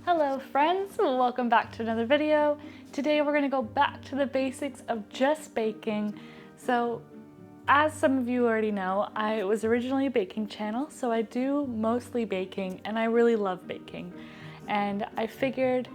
Hello friends, welcome back to another video. Today we're going to go back to the basics of just baking. So as some of you already know, I was originally a baking channel, so I do mostly baking and I really love baking. And I figured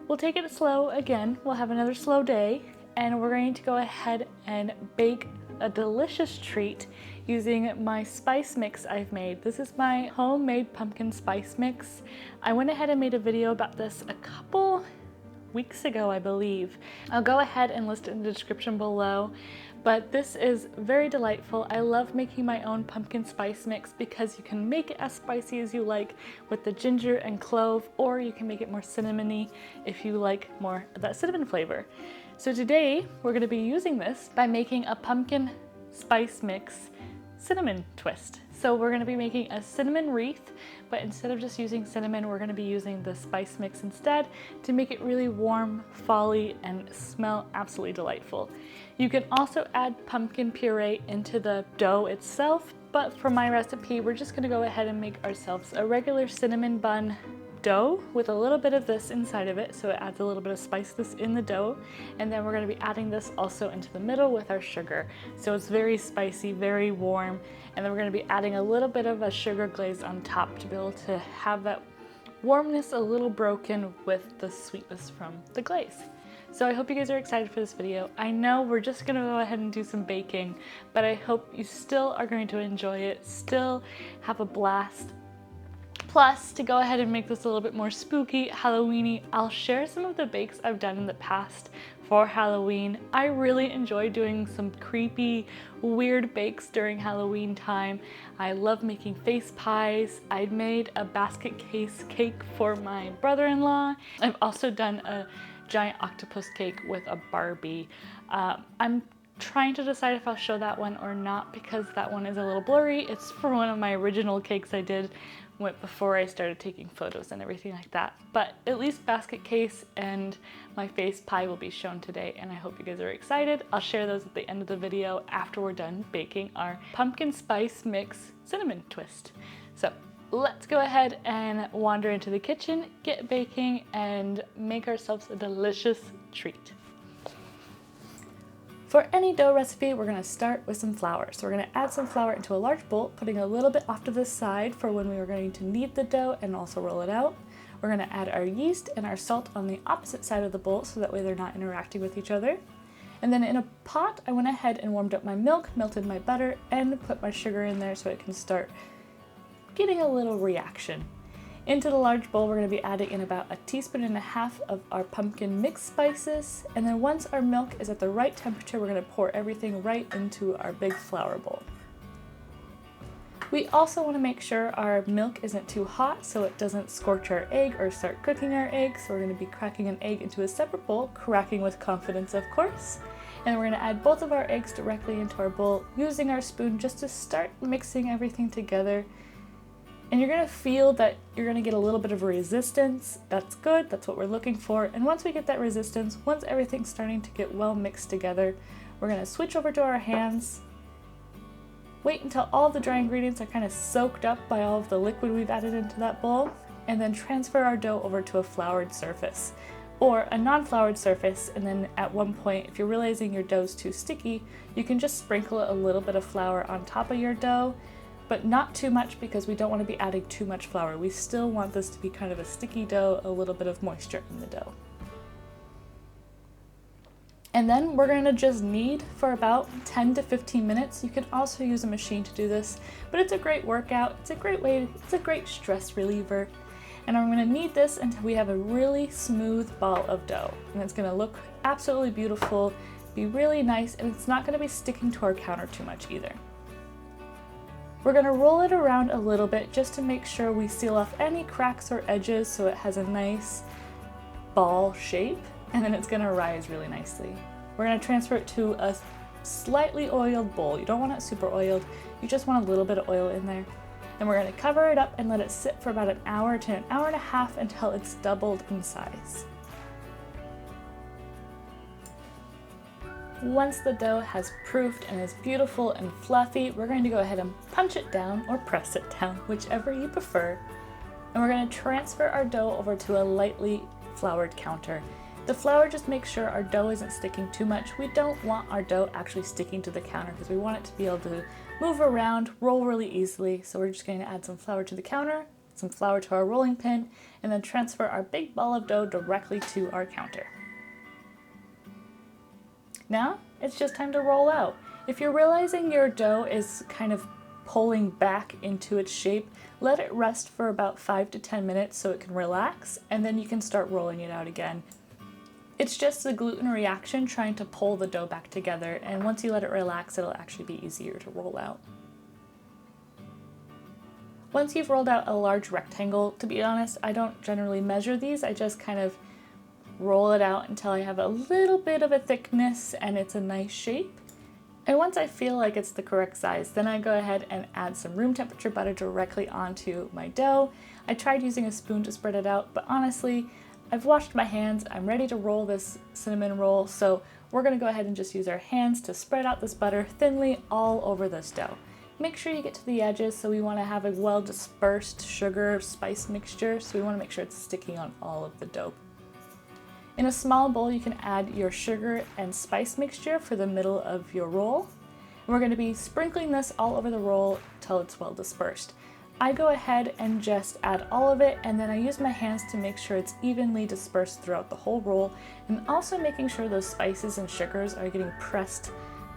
we'll take it slow again, we'll have another slow day, and we're going to go ahead and bake a delicious treat using my spice mix I've made. This is my homemade pumpkin spice mix. I went ahead and made a video about this a couple weeks ago, I believe. I'll go ahead and list it in the description below, but this is very delightful. I love making my own pumpkin spice mix because you can make it as spicy as you like with the ginger and clove, or you can make it more cinnamony if you like more of that cinnamon flavor. So today we're going to be using this by making a pumpkin spice mix cinnamon twist. So we're going to be making a cinnamon wreath, but instead of just using cinnamon, we're going to be using the spice mix instead to make it really warm, folly, and smell absolutely delightful. You can also add pumpkin puree into the dough itself, but for my recipe, we're just going to go ahead and make ourselves a regular cinnamon bun dough with a little bit of this inside of it, so it adds a little bit of spiciness in the dough. And then we're going to be adding this also into the middle with our sugar, so it's very spicy, very warm. And then we're going to be adding a little bit of a sugar glaze on top to be able to have that warmness a little broken with the sweetness from the glaze. So I hope you guys are excited for this video. I know we're just going to go ahead and do some baking, but I hope you still are going to enjoy it, still have a blast. Plus, to go ahead and make this a little bit more spooky, Halloweeny, I'll share some of the bakes I've done in the past for Halloween. I really enjoy doing some creepy, weird bakes during Halloween time. I love making face pies. I made a basket case cake for my brother-in-law. I've also done a giant octopus cake with a Barbie. I'm trying to decide if I'll show that one or not because that one is a little blurry. It's for one of my original cakes I did before I started taking photos and everything like that. But at least basket case and my face pie will be shown today, and I hope you guys are excited. I'll share those at the end of the video after we're done baking our pumpkin spice mix cinnamon twist. So let's go ahead and wander into the kitchen, get baking, and make ourselves a delicious treat. For any dough recipe, we're going to start with some flour. So we're going to add some flour into a large bowl, putting a little bit off to the side for when we are going to knead the dough and also roll it out. We're going to add our yeast and our salt on the opposite side of the bowl so that way they're not interacting with each other. And then in a pot, I went ahead and warmed up my milk, melted my butter, and put my sugar in there so it can start getting a little reaction. Into the large bowl, we're going to be adding in about 1.5 teaspoons of our pumpkin mix spices, and then once our milk is at the right temperature, we're going to pour everything right into our big flour bowl. We also want to make sure our milk isn't too hot so it doesn't scorch our egg or start cooking our egg, so we're going to be cracking an egg into a separate bowl, cracking with confidence of course. And we're going to add both of our eggs directly into our bowl, using our spoon just to start mixing everything together. And you're going to feel that you're going to get a little bit of resistance. That's good, that's what we're looking for. And once we get that resistance, once everything's starting to get well mixed together, we're going to switch over to our hands. Wait until all the dry ingredients are kind of soaked up by all of the liquid we've added into that bowl, and then transfer our dough over to a floured surface or a non-floured surface. And then at one point, if you're realizing your dough's too sticky, you can just sprinkle a little bit of flour on top of your dough, but not too much because we don't want to be adding too much flour. We still want this to be kind of a sticky dough, a little bit of moisture in the dough. And then we're going to just knead for about 10 to 15 minutes. You can also use a machine to do this, but it's a great workout. It's a great stress reliever. And I'm going to knead this until we have a really smooth ball of dough. And it's going to look absolutely beautiful, be really nice, and it's not going to be sticking to our counter too much either. We're going to roll it around a little bit just to make sure we seal off any cracks or edges so it has a nice ball shape, and then it's going to rise really nicely. We're going to transfer it to a slightly oiled bowl. You don't want it super oiled, you just want a little bit of oil in there. And we're going to cover it up and let it sit for about an hour to an hour and a half until it's doubled in size. Once the dough has proofed and is beautiful and fluffy, we're going to go ahead and punch it down or press it down, whichever you prefer. And we're going to transfer our dough over to a lightly floured counter. The flour just makes sure our dough isn't sticking too much. We don't want our dough actually sticking to the counter because we want it to be able to move around, roll really easily. So we're just going to add some flour to the counter, some flour to our rolling pin, and then transfer our big ball of dough directly to our counter. Now it's just time to roll out. If you're realizing your dough is kind of pulling back into its shape, let it rest for about 5 to 10 minutes so it can relax, and then you can start rolling it out again. It's just the gluten reaction trying to pull the dough back together, and once you let it relax, it'll actually be easier to roll out. Once you've rolled out a large rectangle, to be honest, I don't generally measure these, I just kind of roll it out until I have a little bit of a thickness and it's a nice shape. And once I feel like it's the correct size, then I go ahead and add some room temperature butter directly onto my dough. I tried using a spoon to spread it out, but honestly, I've washed my hands, I'm ready to roll this cinnamon roll, so we're gonna go ahead and just use our hands to spread out this butter thinly all over this dough. Make sure you get to the edges, so we wanna have a well dispersed sugar spice mixture, so we wanna make sure it's sticking on all of the dough. In a small bowl, you can add your sugar and spice mixture for the middle of your roll. And we're gonna be sprinkling this all over the roll till it's well dispersed. I go ahead and just add all of it, and then I use my hands to make sure it's evenly dispersed throughout the whole roll, and also making sure those spices and sugars are getting pressed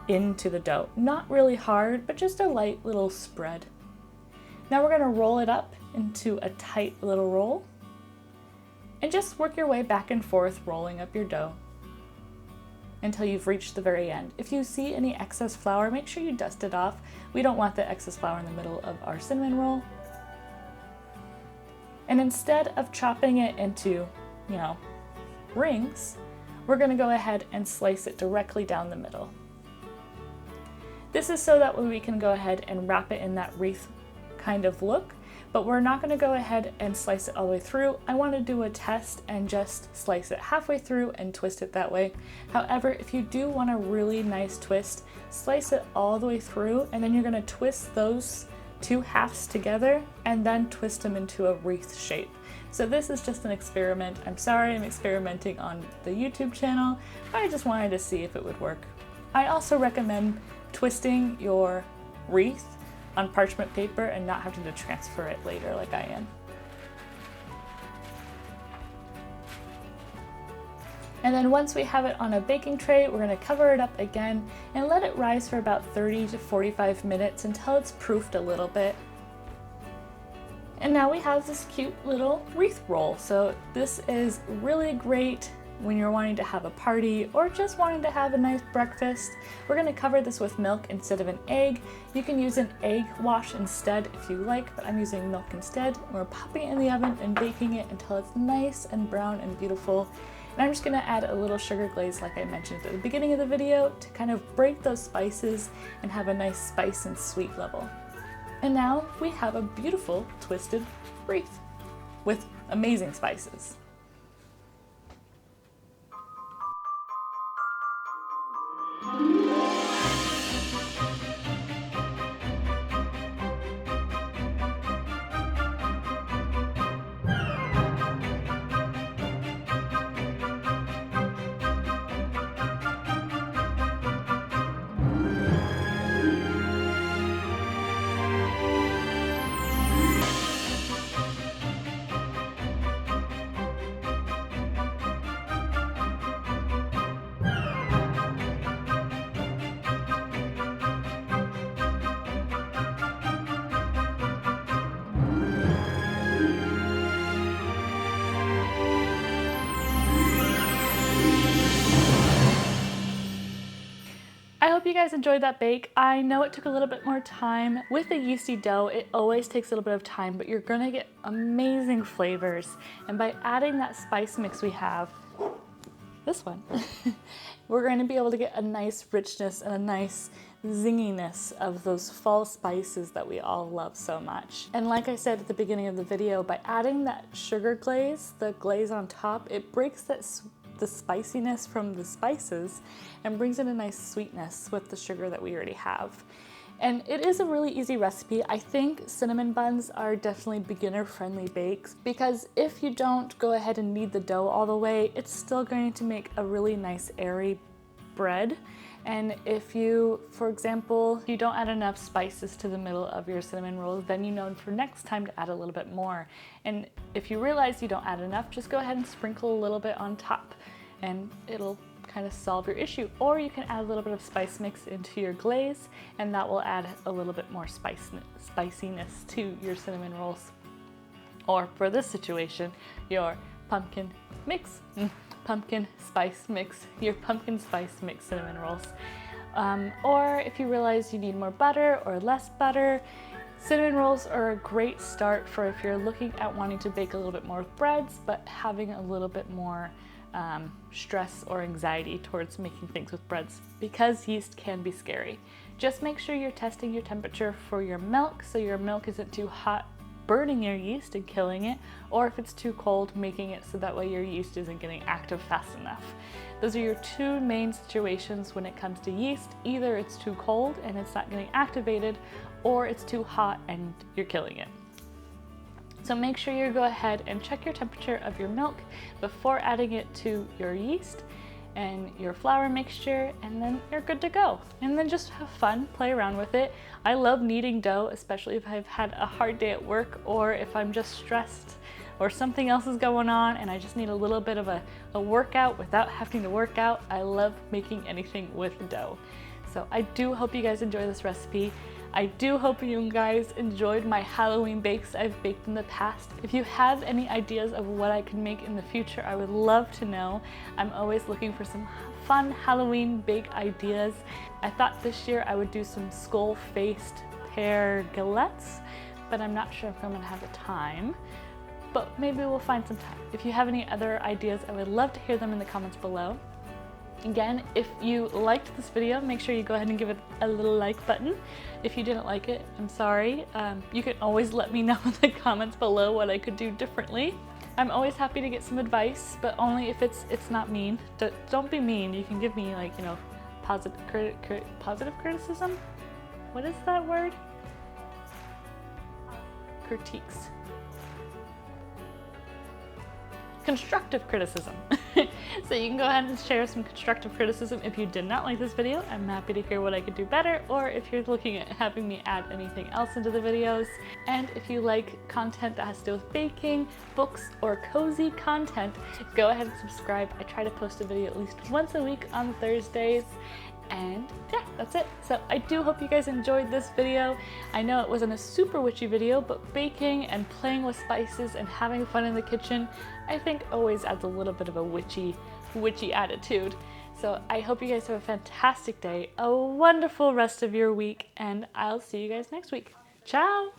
into the dough. Not really hard, but just a light little spread. Now we're gonna roll it up into a tight little roll, and just work your way back and forth, rolling up your dough until you've reached the very end. If you see any excess flour, make sure you dust it off. We don't want the excess flour in the middle of our cinnamon roll. And instead of chopping it into, rings, we're gonna go ahead and slice it directly down the middle. This is so that way we can go ahead and wrap it in that wreath kind of look, but we're not gonna go ahead and slice it all the way through. I wanna do a test and just slice it halfway through and twist it that way. However, if you do want a really nice twist, slice it all the way through, and then you're gonna twist those two halves together and then twist them into a wreath shape. So this is just an experiment. I'm sorry I'm experimenting on the YouTube channel, but I just wanted to see if it would work. I also recommend twisting your wreath on parchment paper and not having to transfer it later like I am. And then once we have it on a baking tray, we're gonna cover it up again and let it rise for about 30 to 45 minutes until it's proofed a little bit. And now we have this cute little wreath roll. So this is really great when you're wanting to have a party or just wanting to have a nice breakfast. We're gonna cover this with milk instead of an egg. You can use an egg wash instead if you like, but I'm using milk instead. We're popping it in the oven and baking it until it's nice and brown and beautiful. And I'm just gonna add a little sugar glaze like I mentioned at the beginning of the video to kind of break those spices and have a nice spice and sweet level. And now we have a beautiful twisted wreath with amazing spices. I hope you guys enjoyed that bake. I know it took a little bit more time. With a yeasty dough, it always takes a little bit of time, but you're gonna get amazing flavors. And by adding that spice mix we have, this one, we're gonna be able to get a nice richness and a nice zinginess of those fall spices that we all love so much. And like I said at the beginning of the video, by adding that sugar glaze, the glaze on top, it breaks the spiciness from the spices and brings in a nice sweetness with the sugar that we already have. And it is a really easy recipe. I think cinnamon buns are definitely beginner-friendly bakes because if you don't go ahead and knead the dough all the way, it's still going to make a really nice airy bread. And if you, for example, you don't add enough spices to the middle of your cinnamon rolls, then you know for next time to add a little bit more. And if you realize you don't add enough, just go ahead and sprinkle a little bit on top and it'll kind of solve your issue. Or you can add a little bit of spice mix into your glaze and that will add a little bit more spiciness to your cinnamon rolls. Or for this situation, your pumpkin spice mix cinnamon rolls. Or if you realize you need more butter or less butter, cinnamon rolls are a great start for if you're looking at wanting to bake a little bit more with breads, but having a little bit more stress or anxiety towards making things with breads because yeast can be scary. Just make sure you're testing your temperature for your milk so your milk isn't too hot, burning your yeast and killing it, or if it's too cold, making it so that way your yeast isn't getting active fast enough. Those are your two main situations when it comes to yeast. Either it's too cold and it's not getting activated, or it's too hot and you're killing it. So make sure you go ahead and check your temperature of your milk before adding it to your yeast and your flour mixture, and then you're good to go. And then just have fun, play around with it. I love kneading dough, especially if I've had a hard day at work or if I'm just stressed or something else is going on and I just need a little bit of a workout without having to work out. I love making anything with dough. So I do hope you guys enjoy this recipe. I do hope you guys enjoyed my Halloween bakes I've baked in the past. If you have any ideas of what I can make in the future, I would love to know. I'm always looking for some fun Halloween bake ideas. I thought this year I would do some skull-faced pear galettes, but I'm not sure if I'm gonna have the time. But maybe we'll find some time. If you have any other ideas, I would love to hear them in the comments below. Again, if you liked this video, make sure you go ahead and give it a little like button. If you didn't like it, I'm sorry. You can always let me know in the comments below what I could do differently. I'm always happy to get some advice, but only if it's not mean. Don't be mean. You can give me, like, you know, positive criticism? What is that word? Critiques. Constructive criticism. So you can go ahead and share some constructive criticism if you did not like this video. I'm happy to hear what I could do better, or if you're looking at having me add anything else into the videos. And if you like content that has to do with baking, books, or cozy content, go ahead and subscribe. I try to post a video at least once a week on Thursdays. And yeah, that's it. So I do hope you guys enjoyed this video. I know it wasn't a super witchy video, but baking and playing with spices and having fun in the kitchen, I think always adds a little bit of a witchy attitude. So I hope you guys have a fantastic day, a wonderful rest of your week, and I'll see you guys next week. Ciao!